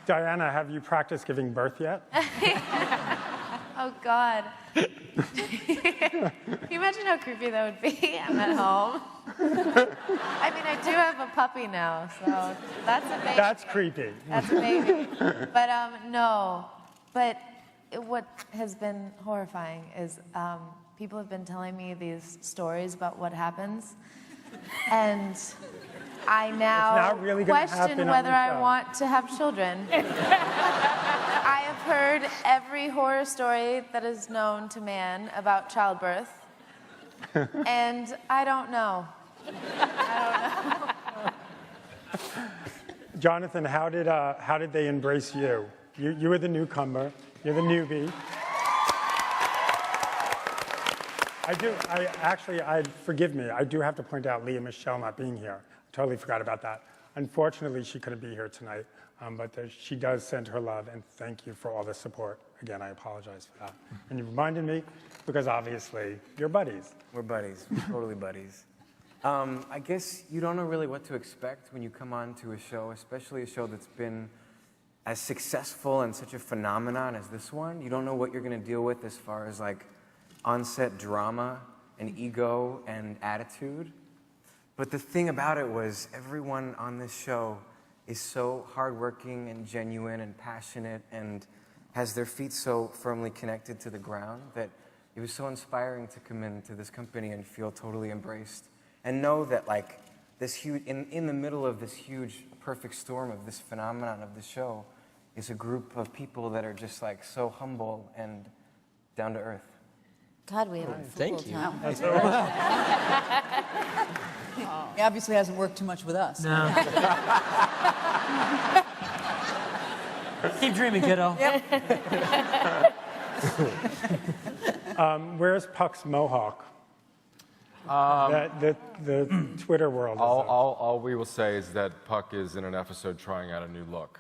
Diana, have you practiced giving birth yet? Oh, God. Can you imagine how creepy that would be? I'm at home. I mean, I do have a puppy now, so that's a baby. That's creepy. That's a baby. But no. But what has been horrifying is people have been telling me these stories about what happens, and I now really question whether I want to have children. I have heard every horror story that is known to man about childbirth, and I don't know. I don't know. Jonathan, how did they embrace you? You were the newcomer. You're the newbie. Forgive me, I do have to point out Leah Michelle not being here. I totally forgot about that. Unfortunately, she couldn't be here tonight, but she does send her love, and thank you for all the support. Again, I apologize for that. And you reminded me, because obviously, you're buddies. We're buddies, we're totally buddies. I guess you don't know really what to expect when you come on to a show, especially a show that's been as successful and such a phenomenon as this one. You don't know what you're going to deal with as far as like on-set drama and ego and attitude. But the thing about it was everyone on this show is so hardworking and genuine and passionate and has their feet so firmly connected to the ground that it was so inspiring to come into this company and feel totally embraced and know that like this huge, in the middle of this huge perfect storm of this phenomenon of the show is a group of people that are just like so humble and down to earth. God, we have a full time. He obviously hasn't worked too much with us. No. Keep dreaming, kiddo. Yep. Where's Puck's Mohawk? The Twitter world. All we will say is that Puck is in an episode trying out a new look.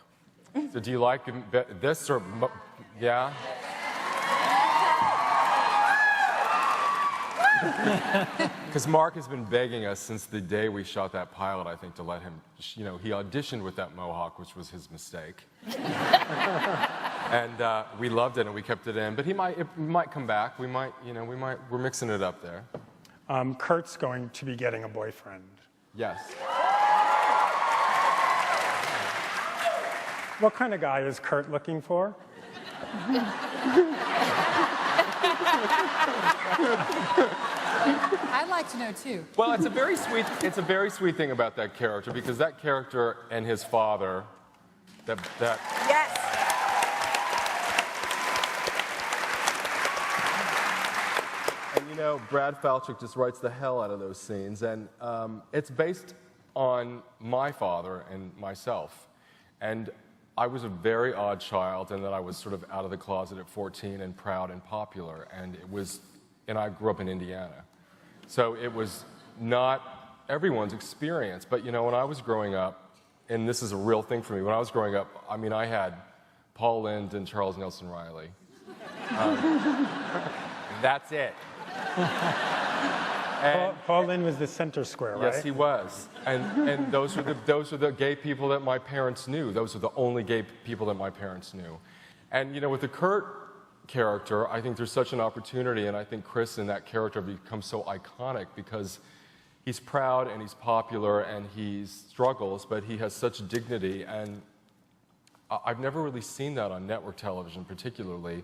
So do you like this or yeah? Because Mark has been begging us since the day we shot that pilot, I think, to let him, he auditioned with that Mohawk, which was his mistake. And we loved it and we kept it in, but it might come back. We're mixing it up there. Kurt's going to be getting a boyfriend. Yes. What kind of guy is Kurt looking for? I'd like to know too. Well, it's a very sweet thing about that character, because that character and his father, that Yes. and Brad Falchuk just writes the hell out of those scenes, and it's based on my father and myself. And I was a very odd child, and then I was sort of out of the closet at 14 and proud and popular, and I grew up in Indiana. So it was not everyone's experience, but when I was growing up, and this is a real thing for me, when I was growing up, I mean, I had Paul Lynde and Charles Nelson Riley. That's it. Paul Lynde was the center square, right? Yes, he was. And those were the gay people that my parents knew. Those are the only gay people that my parents knew. And with the Kurt character, I think there's such an opportunity, and I think Chris in that character becomes so iconic because he's proud and he's popular and he struggles, but he has such dignity, and I've never really seen that on network television particularly.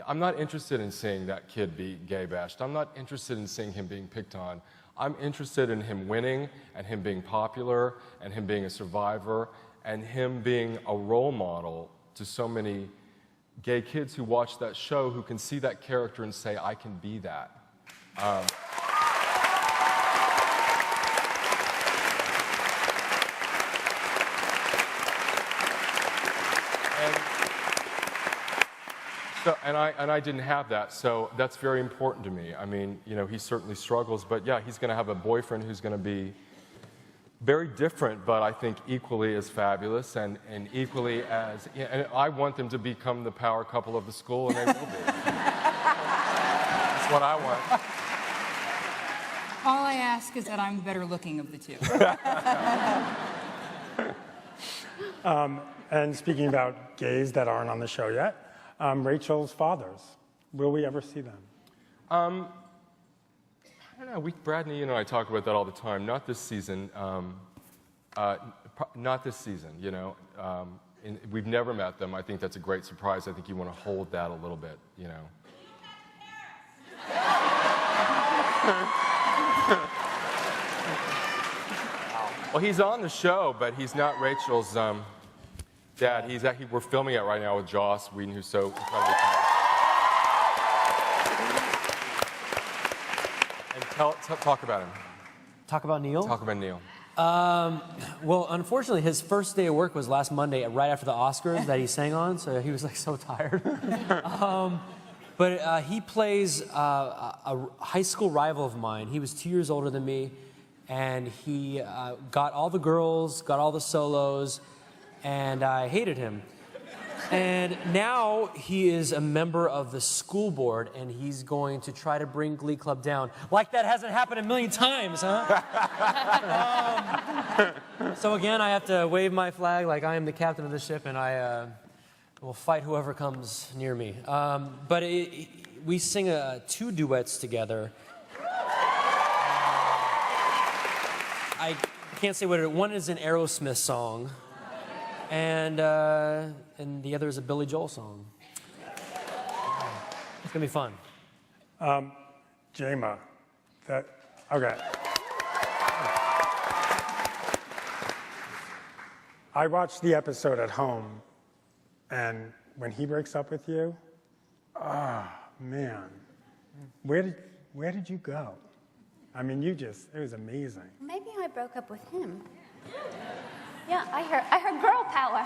I'm not interested in seeing that kid be gay bashed. I'm not interested in seeing him being picked on. I'm interested in him winning and him being popular and him being a survivor and him being a role model to so many gay kids who watch that show who can see that character and say, I can be that. And I didn't have that, so that's very important to me. I mean, he certainly struggles, but yeah, he's going to have a boyfriend who's going to be very different, but I think equally as fabulous and equally as, and I want them to become the power couple of the school, and they will be. That's what I want. All I ask is that I'm the better looking of the two. And speaking about gays that aren't on the show yet, Rachel's fathers. Will we ever see them? I don't know. Brad and I talk about that all the time. Not this season. Not this season. We've never met them. I think that's a great surprise. I think you want to hold that a little bit. Well, he's on the show, but he's not Rachel's dad. We're filming it right now with Joss Whedon, who's so incredibly talented. And talk about him. Talk about Neil? Talk about Neil. Well, unfortunately, his first day of work was last Monday, right after the Oscars that he sang on, so he was like so tired. But he plays a high school rival of mine. He was 2 years older than me, and he got all the girls, got all the solos, and I hated him. And now he is a member of the school board, and he's going to try to bring Glee Club down. Like that hasn't happened a million times, huh? So again, I have to wave my flag like I am the captain of the ship, and I will fight whoever comes near me. But we sing 2 duets together. I can't say what one is an Aerosmith song. And the other is a Billy Joel song. It's gonna be fun. Jama, okay. I watched the episode at home, and when he breaks up with you, man, where did you go? I mean, it was amazing. Maybe I broke up with him. Yeah, I heard girl power.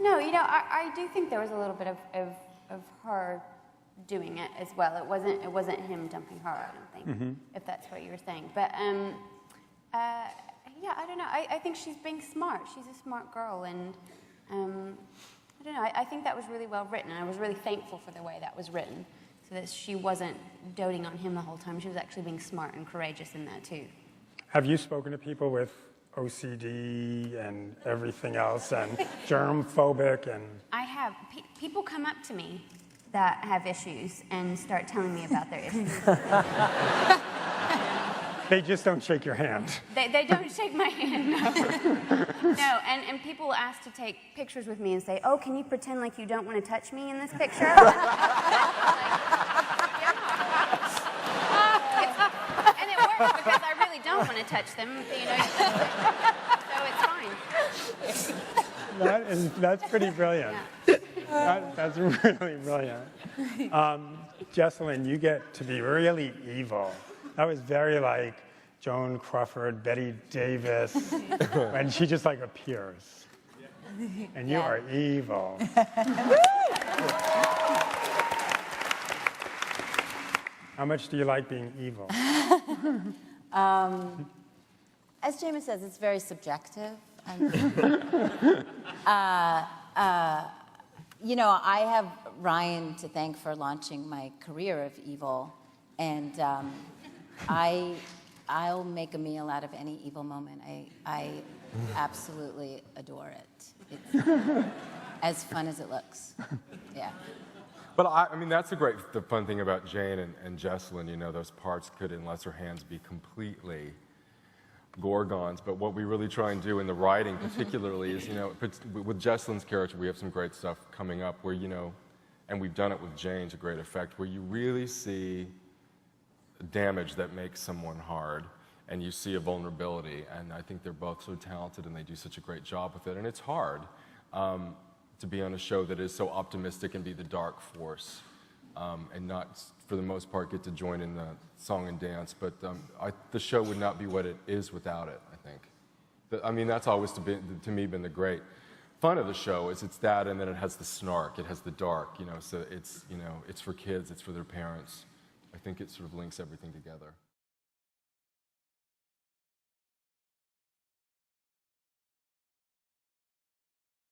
No, I do think there was a little bit of her doing it as well. It wasn't him dumping her, I don't think, if that's what you were saying. But yeah, I don't know. I think she's being smart. She's a smart girl, and I don't know. I think that was really well written. I was really thankful for the way that was written, so that she wasn't doting on him the whole time. She was actually being smart and courageous in that too. Have you spoken to people with OCD and everything else, and germ-phobic and... I have. People come up to me that have issues and start telling me about their issues. They just don't shake your hand. They don't shake my hand, no. No, and people ask to take pictures with me and say, oh, can you pretend like you don't want to touch me in this picture? And it works because I really don't want to touch them, so it's fine. That's pretty brilliant. Yeah. That's really brilliant. Jesselyn, you get to be really evil. That was very like Joan Crawford, Betty Davis, when she just like appears. And you are evil. How much do you like being evil? As James says, it's very subjective. I have Ryan to thank for launching my career of evil, and I'll make a meal out of any evil moment. I absolutely adore it. It's as fun as it looks. Yeah. But I mean, that's the fun thing about Jane and Jesselyn. Those parts could, in lesser hands, be completely gorgons. But what we really try and do in the writing, particularly, is with Jesselyn's character, we have some great stuff coming up where and we've done it with Jane to great effect, where you really see damage that makes someone hard, and you see a vulnerability. And I think they're both so talented, and they do such a great job with it. And it's hard to be on a show that is so optimistic and be the dark force, and not, for the most part, get to join in the song and dance. But the show would not be what it is without it, I think. That's always, to me, been the great fun of the show, is it's that, and then it has the snark, it has the dark, so it's for kids, it's for their parents. I think it sort of links everything together.